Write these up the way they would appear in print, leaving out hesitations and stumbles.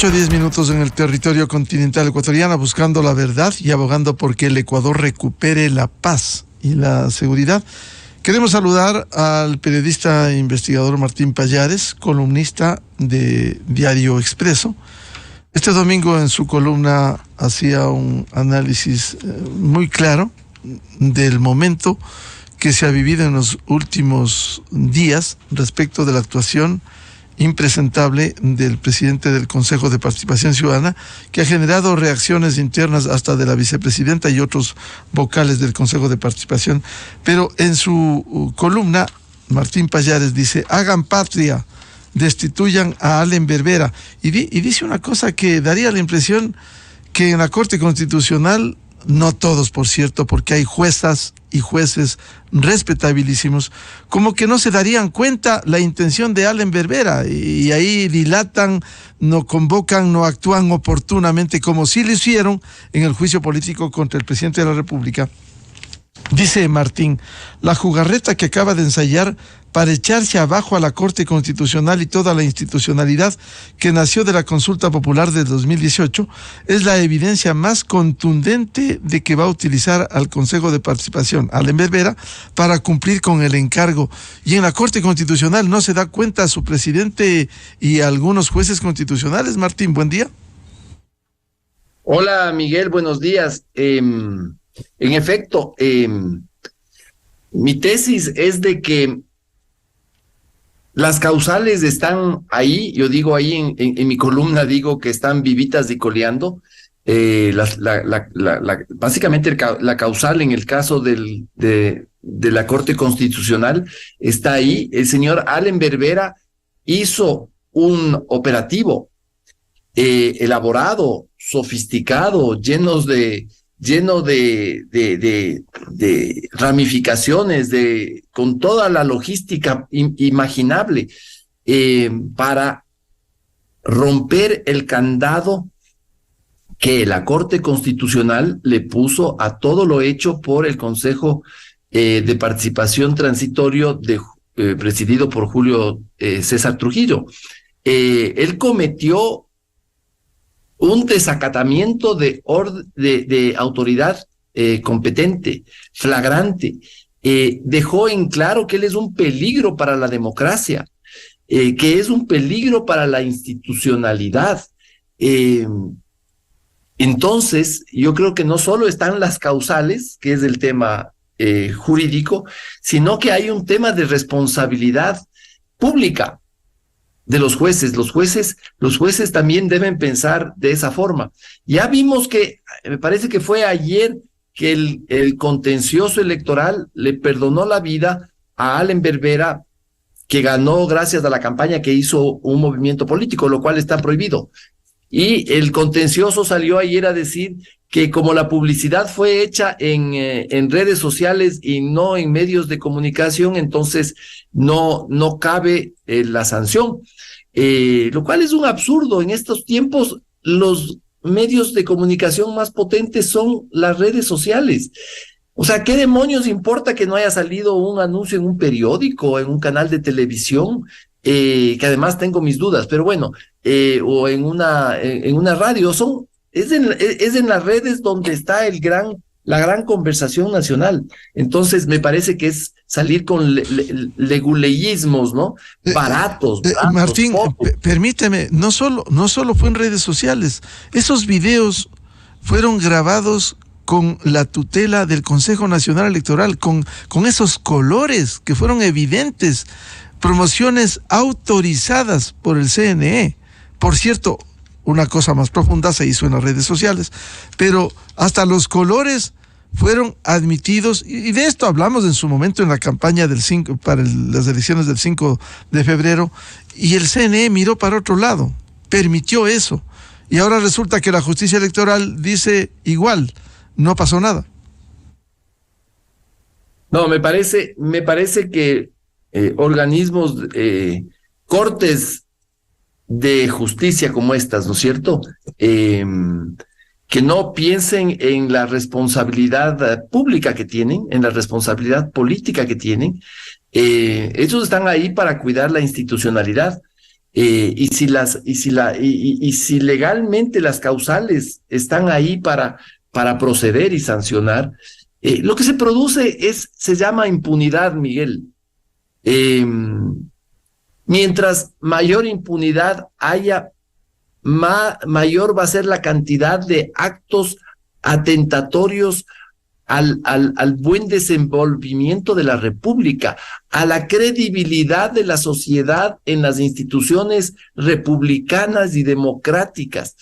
8:10 en el territorio continental ecuatoriano, buscando la verdad y abogando porque el Ecuador recupere la paz y la seguridad. Queremos saludar al periodista e investigador Martín Pallares, columnista de Diario Expreso. Este domingo en su columna hacía un análisis muy claro del momento que se ha vivido en los últimos días respecto de la actuación impresentable del presidente del Consejo de Participación Ciudadana, que ha generado reacciones internas hasta de la vicepresidenta y otros vocales del Consejo de Participación. Pero en su columna, Martín Pallares dice: hagan patria, destituyan a Allen Berbera. Y dice una cosa que daría la impresión que en la Corte Constitucional, no todos por cierto, porque hay juezas y jueces respetabilísimos, como que no se darían cuenta la intención de Allen Berbera, y ahí dilatan, no convocan, no actúan oportunamente, como sí lo hicieron en el juicio político contra el presidente de la República. Dice Martín: la jugarreta que acaba de ensayar para echarse abajo a la Corte Constitucional y toda la institucionalidad que nació de la consulta popular del 2018 es la evidencia más contundente de que va a utilizar al Consejo de Participación, Allen Berbera, para cumplir con el encargo. Y en la Corte Constitucional no se da cuenta a su presidente y a algunos jueces constitucionales. Martín, buen día. Hola Miguel, buenos días. En efecto, mi tesis es de que las causales están ahí. Yo digo ahí en mi columna, digo que están vivitas y coleando. Básicamente la causal en el caso de la Corte Constitucional está ahí. El señor Allen Berbera hizo un operativo elaborado, sofisticado, lleno de ramificaciones, con toda la logística imaginable, para romper el candado que la Corte Constitucional le puso a todo lo hecho por el Consejo de Participación Transitorio presidido por Julio César Trujillo. Él cometió un desacatamiento de autoridad competente, flagrante. Dejó en claro que él es un peligro para la democracia, que es un peligro para la institucionalidad. Entonces, yo creo que no solo están las causales, que es el tema jurídico, sino que hay un tema de responsabilidad pública de los jueces. Los jueces también deben pensar de esa forma. Ya vimos que, me parece que fue ayer, que el contencioso electoral le perdonó la vida a Allen Berbera, que ganó gracias a la campaña que hizo un movimiento político, lo cual está prohibido. Y el contencioso salió ayer a decir que como la publicidad fue hecha en redes sociales y no en medios de comunicación, entonces no cabe la sanción, lo cual es un absurdo. En estos tiempos los medios de comunicación más potentes son las redes sociales. O sea, ¿qué demonios importa que no haya salido un anuncio en un periódico, en un canal de televisión? Que además tengo mis dudas, pero bueno, o en una radio. Es en las redes donde está la gran conversación nacional. Entonces me parece que es salir con leguleyismos, ¿no? Baratos. Martín, permíteme, no solo fue en redes sociales. Esos videos fueron grabados con la tutela del Consejo Nacional Electoral, con esos colores que fueron evidentes, promociones autorizadas por el CNE. Por cierto, una cosa más profunda se hizo en las redes sociales, pero hasta los colores fueron admitidos, y de esto hablamos en su momento en la campaña para las elecciones del 5 de febrero, y el CNE miró para otro lado, permitió eso, y ahora resulta que la justicia electoral dice igual, no pasó nada. No, me parece que organismos, cortes de justicia como estas, ¿no es cierto?, que no piensen en la responsabilidad pública que tienen, en la responsabilidad política que tienen. Ellos están ahí para cuidar la institucionalidad. Y si legalmente las causales están ahí para proceder y sancionar, lo que se produce se llama impunidad, Miguel. Mientras mayor impunidad haya, mayor va a ser la cantidad de actos atentatorios al buen desenvolvimiento de la República, a la credibilidad de la sociedad en las instituciones republicanas y democráticas.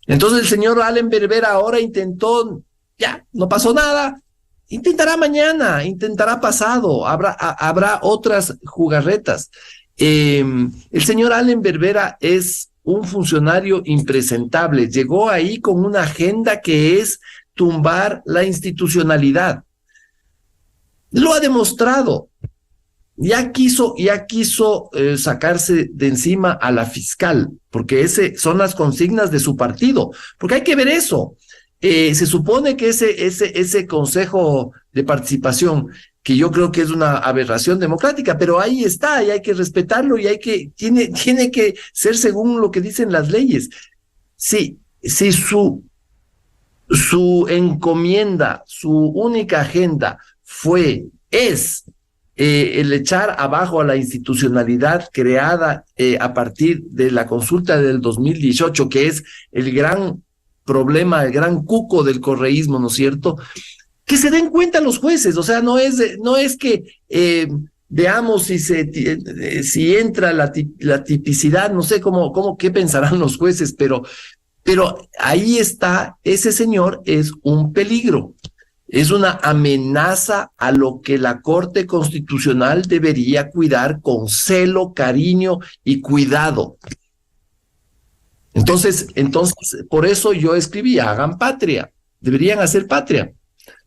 Entonces el señor Allen Berbera ahora intentó, ya, no pasó nada, intentará mañana, intentará pasado, habrá otras jugarretas. El señor Allen Berbera es un funcionario impresentable, llegó ahí con una agenda que es tumbar la institucionalidad. Lo ha demostrado. Ya quiso sacarse de encima a la fiscal, porque ese son las consignas de su partido, porque hay que ver eso. Se supone que ese consejo de participación, que yo creo que es una aberración democrática, pero ahí está y hay que respetarlo y tiene que ser según lo que dicen las leyes. Si su encomienda, su única agenda es el echar abajo a la institucionalidad creada a partir de la consulta del 2018, que es el gran problema, el gran cuco del correísmo, ¿no es cierto? Que se den cuenta los jueces, o sea, no es que veamos si entra la tipicidad, no sé qué pensarán los jueces, pero ahí está, ese señor es un peligro, es una amenaza a lo que la Corte Constitucional debería cuidar con celo, cariño y cuidado. Entonces, por eso yo escribí, hagan patria, deberían hacer patria.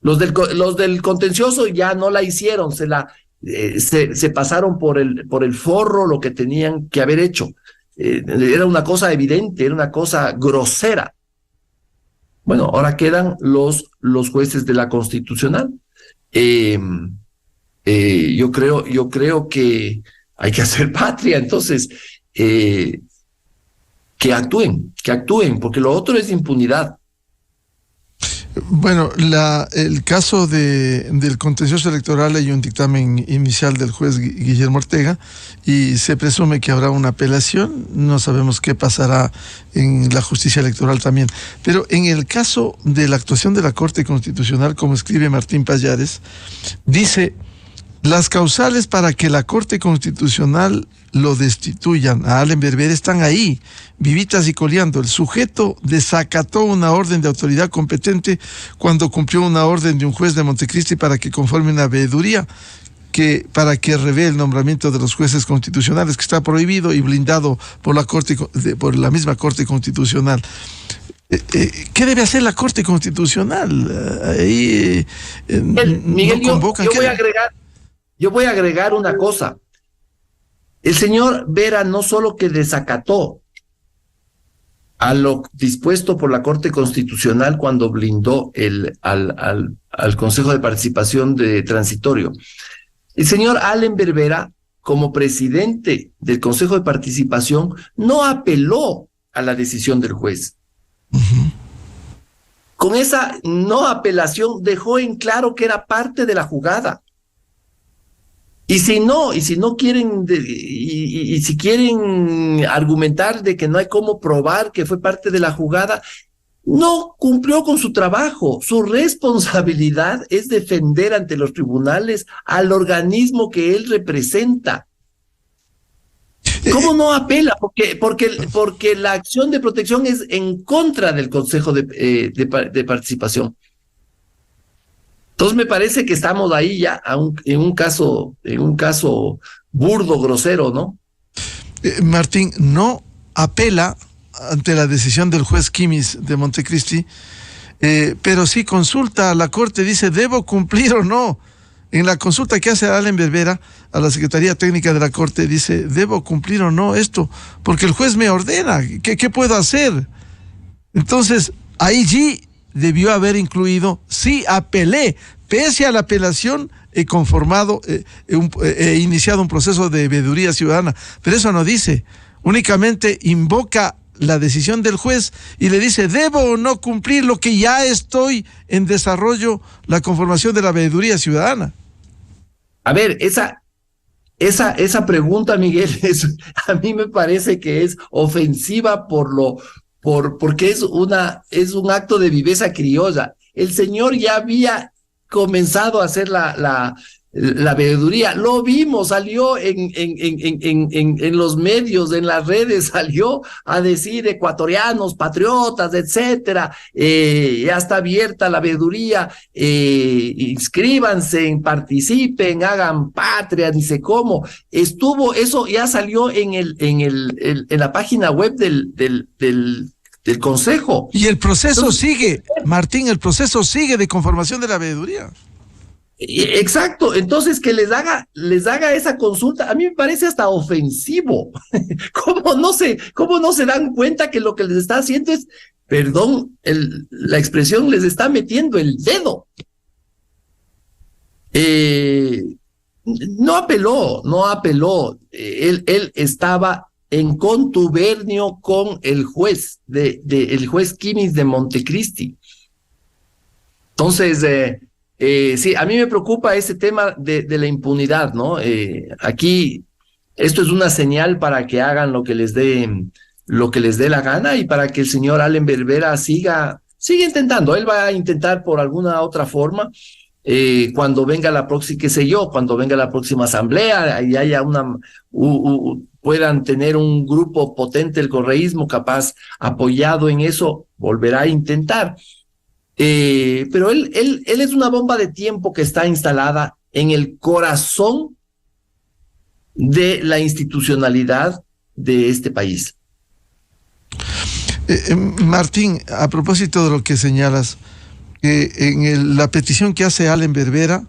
Los del contencioso ya no la hicieron, se pasaron por el forro lo que tenían que haber hecho. Era una cosa evidente, era una cosa grosera. Bueno, ahora quedan los jueces de la Constitucional. Yo creo que hay que hacer patria, entonces que actúen, porque lo otro es impunidad. Bueno, el caso del contencioso electoral, hay un dictamen inicial del juez Guillermo Ortega y se presume que habrá una apelación. No sabemos qué pasará en la justicia electoral también. Pero en el caso de la actuación de la Corte Constitucional, como escribe Martín Pallares, dice: las causales para que la Corte Constitucional lo destituyan a Allen Berbera están ahí, vivitas y coleando. El sujeto desacató una orden de autoridad competente cuando cumplió una orden de un juez de Montecristi para que conforme una veeduría para que revele el nombramiento de los jueces constitucionales, que está prohibido y blindado por la misma Corte Constitucional. ¿Qué debe hacer la Corte Constitucional? Miguel, yo voy a agregar una cosa. El señor Vera no solo que desacató a lo dispuesto por la Corte Constitucional cuando blindó al Consejo de Participación de Transitorio. El señor Allen Berbera, como presidente del Consejo de Participación, no apeló a la decisión del juez. Uh-huh. Con esa no apelación dejó en claro que era parte de la jugada. Y si quieren, si quieren argumentar de que no hay cómo probar que fue parte de la jugada, no cumplió con su trabajo. Su responsabilidad es defender ante los tribunales al organismo que él representa. ¿Cómo no apela? Porque la acción de protección es en contra del Consejo de Participación. Entonces me parece que estamos ahí ya en un caso burdo, grosero, ¿no? Martín, no apela ante la decisión del juez Quimis de Montecristi, pero sí consulta a la Corte, dice, ¿debo cumplir o no? En la consulta que hace Allen Berbera a la Secretaría Técnica de la Corte, dice, ¿debo cumplir o no esto? Porque el juez me ordena, ¿qué puedo hacer? Entonces, ahí sí debió haber incluido, sí apelé, pese a la apelación he conformado, he iniciado un proceso de veeduría ciudadana, pero eso no dice. únicamente invoca la decisión del juez y le dice, ¿debo o no cumplir lo que ya estoy en desarrollo, la conformación de la veeduría ciudadana? A ver, esa pregunta, Miguel, a mí me parece que es ofensiva porque es un acto de viveza criolla. El señor ya había comenzado a hacer la veeduría, lo vimos, salió en los medios, en las redes, salió a decir ecuatorianos, patriotas, etcétera, ya está abierta la veeduría, inscríbanse, participen, hagan patria, ni sé cómo. Eso ya salió en la página web del Consejo. Y el proceso sigue, Martín, el proceso sigue de conformación de la veeduría. Exacto, entonces que les haga esa consulta, a mí me parece hasta ofensivo. ¿Cómo no se dan cuenta que lo que les está haciendo es, perdón, la expresión, les está metiendo el dedo? No apeló, él estaba en contubernio con el juez, el juez Quimis de Montecristi. Entonces, sí, a mí me preocupa ese tema de la impunidad, ¿no? Aquí, esto es una señal para que hagan lo que les dé la gana y para que el señor Allen Berbera siga intentando. Él va a intentar por alguna otra forma, cuando venga la próxima, qué sé yo, cuando venga la próxima asamblea y haya puedan tener un grupo potente del correísmo capaz apoyado en eso, volverá a intentar. Pero él es una bomba de tiempo que está instalada en el corazón de la institucionalidad de este país. Martín, a propósito de lo que señalas, en la petición que hace Allen Berbera,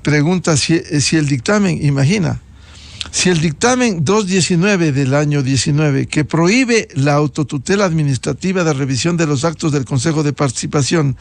pregunta si el dictamen, imagina, si el dictamen 219 del año 19, que prohíbe la autotutela administrativa de revisión de los actos del Consejo de Participación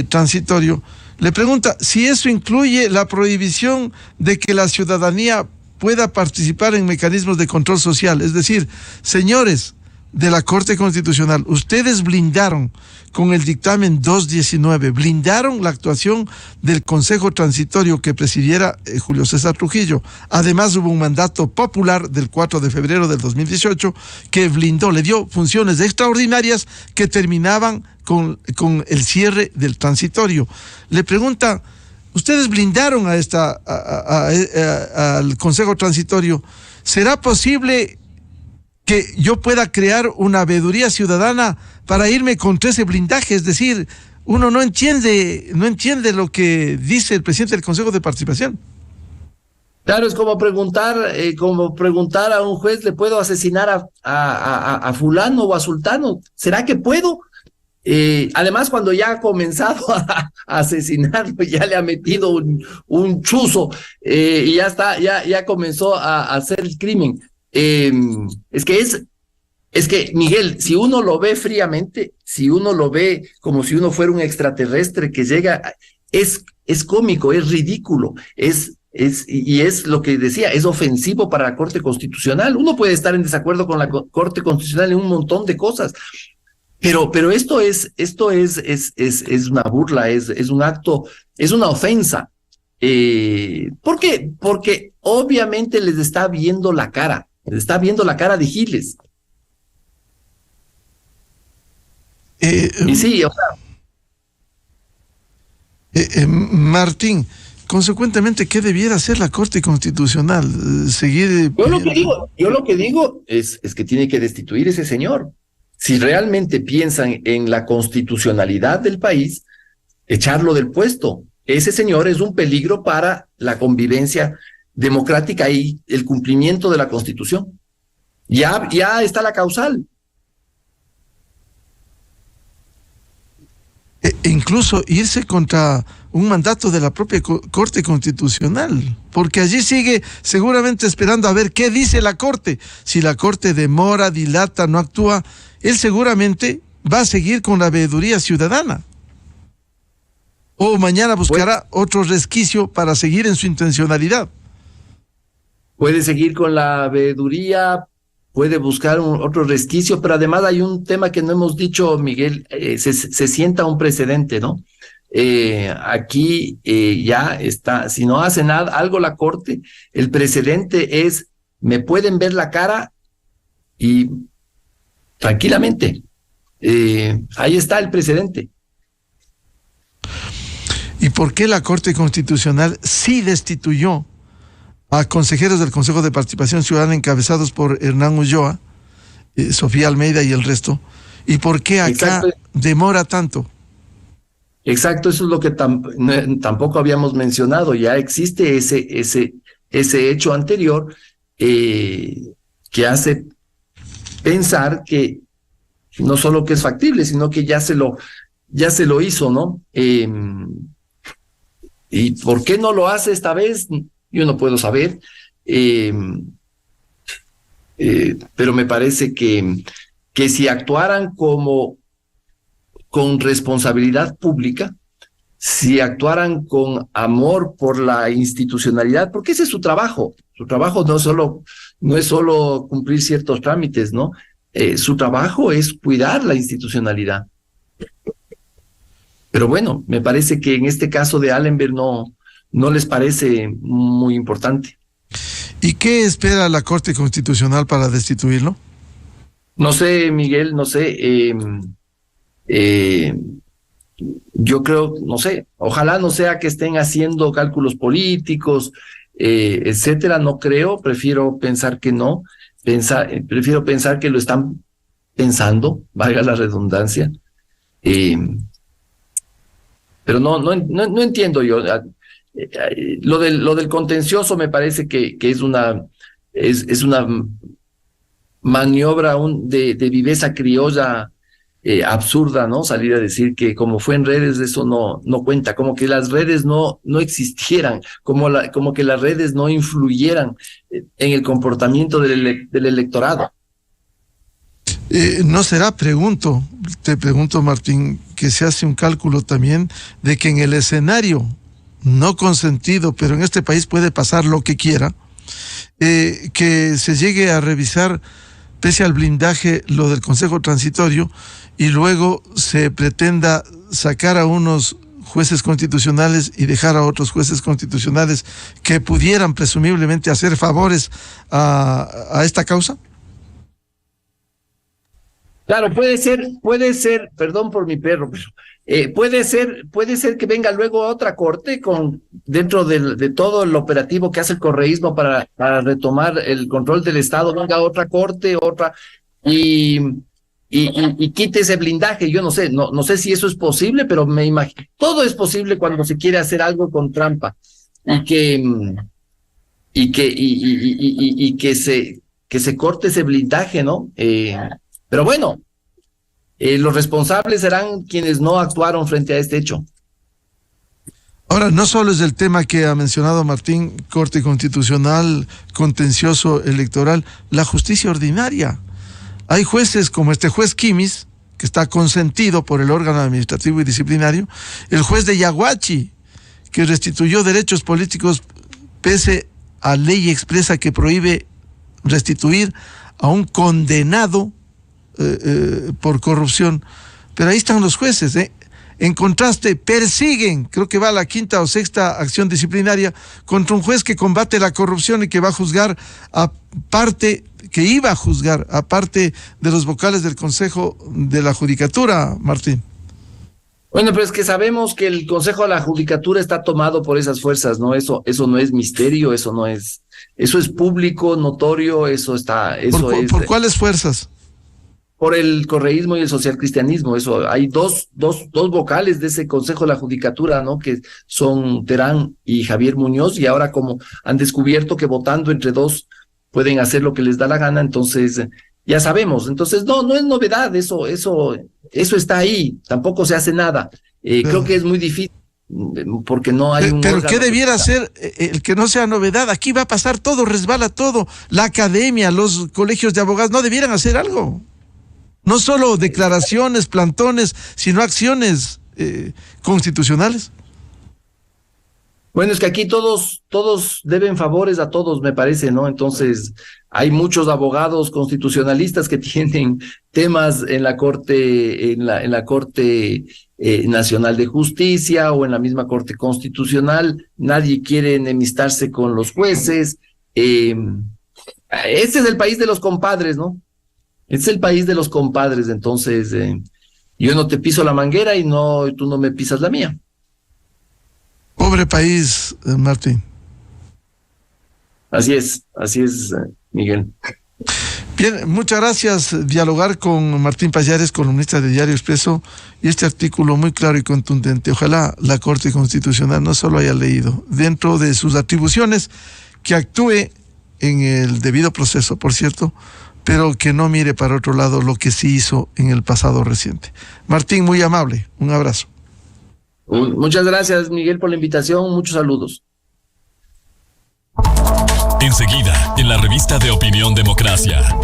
transitorio, le pregunta si eso incluye la prohibición de que la ciudadanía pueda participar en mecanismos de control social. Es decir, señores de la Corte Constitucional, ustedes blindaron con el dictamen 219, blindaron la actuación del Consejo Transitorio que presidiera Julio César Trujillo. Además hubo un mandato popular del 4 de febrero del 2018 que blindó, le dio funciones extraordinarias que terminaban con el cierre del transitorio. Le pregunta, ustedes blindaron al Consejo Transitorio, ¿será posible que yo pueda crear una veeduría ciudadana para irme contra ese blindaje? Es decir, uno no entiende lo que dice el presidente del Consejo de Participación. Claro, es como preguntar a un juez, ¿le puedo asesinar a fulano o a sultano? ¿Será que puedo? Además, cuando ya ha comenzado a asesinarlo, ya le ha metido un chuzo, y ya comenzó a hacer el crimen. Es que, Miguel, si uno lo ve fríamente, si uno lo ve como si uno fuera un extraterrestre que llega, es cómico, es ridículo, y es lo que decía, es ofensivo para la Corte Constitucional. Uno puede estar en desacuerdo con la Corte Constitucional en un montón de cosas, pero esto es una burla, es un acto, es una ofensa. ¿Por qué? Porque obviamente les está viendo la cara de giles. Y sí, o sea. Martín, consecuentemente, ¿qué debiera hacer la Corte Constitucional? Seguir. Yo lo que digo es que tiene que destituir ese señor. Si realmente piensan en la constitucionalidad del país, echarlo del puesto. Ese señor es un peligro para la convivencia democrática y el cumplimiento de la Constitución. Ya está la causal. Incluso irse contra un mandato de la propia Corte Constitucional, porque allí sigue seguramente esperando a ver qué dice la Corte. Si la Corte demora, dilata, no actúa, él seguramente va a seguir con la veeduría ciudadana. O mañana buscará otro resquicio para seguir en su intencionalidad. Puede seguir con la veeduría, puede buscar otro resquicio, pero además hay un tema que no hemos dicho, Miguel, se sienta un precedente, ¿no? Aquí ya está, si no hace nada, algo la Corte, el precedente es, me pueden ver la cara y tranquilamente, ahí está el precedente. ¿Y por qué la Corte Constitucional sí destituyó a consejeros del Consejo de Participación Ciudadana encabezados por Hernán Ulloa, Sofía Almeida y el resto? ¿Y por qué acá demora tanto? Exacto, eso es lo que tampoco habíamos mencionado. Ya existe ese hecho anterior que hace pensar que no solo que es factible, sino que ya se lo hizo, ¿no? ¿Y por qué no lo hace esta vez? Yo no puedo saber, pero me parece que si actuaran con responsabilidad pública, si actuaran con amor por la institucionalidad, porque ese es su trabajo no es solo cumplir ciertos trámites, ¿no? Su trabajo es cuidar la institucionalidad. Pero bueno, me parece que en este caso de Allenberg no les parece muy importante. ¿Y qué espera la Corte Constitucional para destituirlo? No sé, Miguel, no sé. Yo creo, no sé, ojalá no sea que estén haciendo cálculos políticos, etcétera. No creo, prefiero pensar que no. Prefiero pensar que lo están pensando, valga la redundancia. Pero no entiendo yo. Lo del contencioso me parece que es una maniobra de viveza criolla absurda, ¿no? Salir a decir que como fue en redes eso no cuenta, como que las redes no existieran, como que las redes no influyeran en el comportamiento del electorado. ¿No será, te pregunto, Martín, que se hace un cálculo también de que en el escenario no consentido, pero en este país puede pasar lo que quiera, que se llegue a revisar, pese al blindaje, lo del Consejo Transitorio, y luego se pretenda sacar a unos jueces constitucionales y dejar a otros jueces constitucionales que pudieran presumiblemente hacer favores a esta causa? Claro, puede ser, perdón por mi perro, pero puede ser que venga luego otra corte dentro de todo el operativo que hace el correísmo para retomar el control del Estado, venga otra corte, y quite ese blindaje. Yo no sé si eso es posible, pero me imagino, todo es posible cuando se quiere hacer algo con trampa, y que se corte ese blindaje, ¿no? Pero bueno, los responsables serán quienes no actuaron frente a este hecho. Ahora, no solo es el tema que ha mencionado Martín, Corte Constitucional, contencioso electoral, la justicia ordinaria. Hay jueces como este juez Quimis, que está consentido por el órgano administrativo y disciplinario, el juez de Yaguachi, que restituyó derechos políticos pese a ley expresa que prohíbe restituir a un condenado por corrupción. Pero ahí están los jueces, En contraste, persiguen, creo que va a la 5ª o 6ª acción disciplinaria contra un juez que combate la corrupción y que va a juzgar iba a juzgar aparte de los vocales del Consejo de la Judicatura, Martín. Bueno, pero es que sabemos que el Consejo de la Judicatura está tomado por esas fuerzas, ¿no? Eso no es misterio, eso es público, notorio, ¿Por cuáles fuerzas? Por el correísmo y el socialcristianismo. Eso, hay dos vocales de ese Consejo de la Judicatura, ¿no? Que son Terán y Javier Muñoz, y ahora como han descubierto que votando entre dos pueden hacer lo que les da la gana, entonces ya sabemos. Entonces no es novedad, eso está ahí, tampoco se hace nada. Creo que es muy difícil, porque no hay un... Pero ¿qué debiera ser el que no sea novedad? Aquí va a pasar todo, resbala todo. La academia, los colegios de abogados, ¿no debieran hacer algo? No solo declaraciones, plantones, sino acciones constitucionales. Bueno, es que aquí todos deben favores a todos, me parece, ¿no? Entonces, hay muchos abogados constitucionalistas que tienen temas en la Corte, en la Corte Nacional de Justicia o en la misma Corte Constitucional. Nadie quiere enemistarse con los jueces. Este es el país de los compadres, ¿no? Este es el país de los compadres, entonces yo no te piso la manguera y tú no me pisas la mía. Pobre país, Martín. Así es, Miguel. Bien, muchas gracias. Dialogar con Martín Pallares, columnista de Diario Expreso, y este artículo muy claro y contundente. Ojalá la Corte Constitucional no solo haya leído, dentro de sus atribuciones, que actúe en el debido proceso, por cierto, pero que no mire para otro lado lo que sí hizo en el pasado reciente. Martín, muy amable. Un abrazo. Muchas gracias, Miguel, por la invitación. Muchos saludos. Enseguida, en la revista de Opinión Democracia.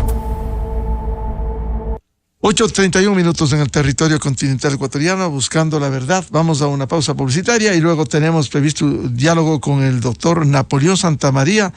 8:31 minutos en el territorio continental ecuatoriano, buscando la verdad. Vamos a una pausa publicitaria y luego tenemos previsto un diálogo con el doctor Napoleón Santamaría,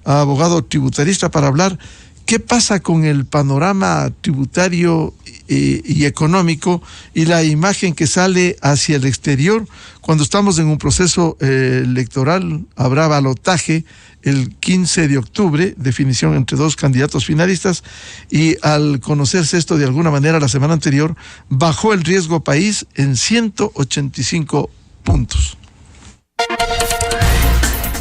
abogado tributarista, para hablar qué pasa con el panorama tributario y económico y la imagen que sale hacia el exterior cuando estamos en un proceso electoral. Habrá balotaje el 15 de octubre, definición entre dos candidatos finalistas, y al conocerse esto de alguna manera la semana anterior, bajó el riesgo país en 185 puntos.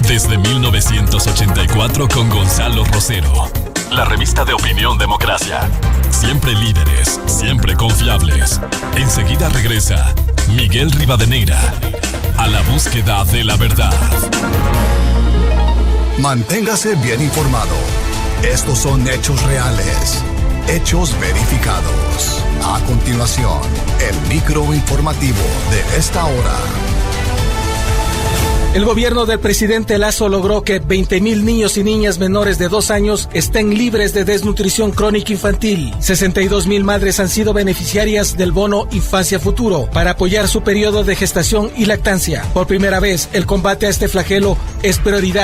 Desde 1984 con Gonzalo Rosero. La revista de Opinión Democracia. Siempre líderes, siempre confiables. Enseguida regresa Miguel Rivadeneira a la búsqueda de la verdad. Manténgase bien informado. Estos son hechos reales, hechos verificados. A continuación, el microinformativo de esta hora. El gobierno del presidente Lasso logró que 20,000 niños y niñas menores de 2 años estén libres de desnutrición crónica infantil. 62,000 madres han sido beneficiarias del bono Infancia Futuro para apoyar su periodo de gestación y lactancia. Por primera vez, el combate a este flagelo es prioridad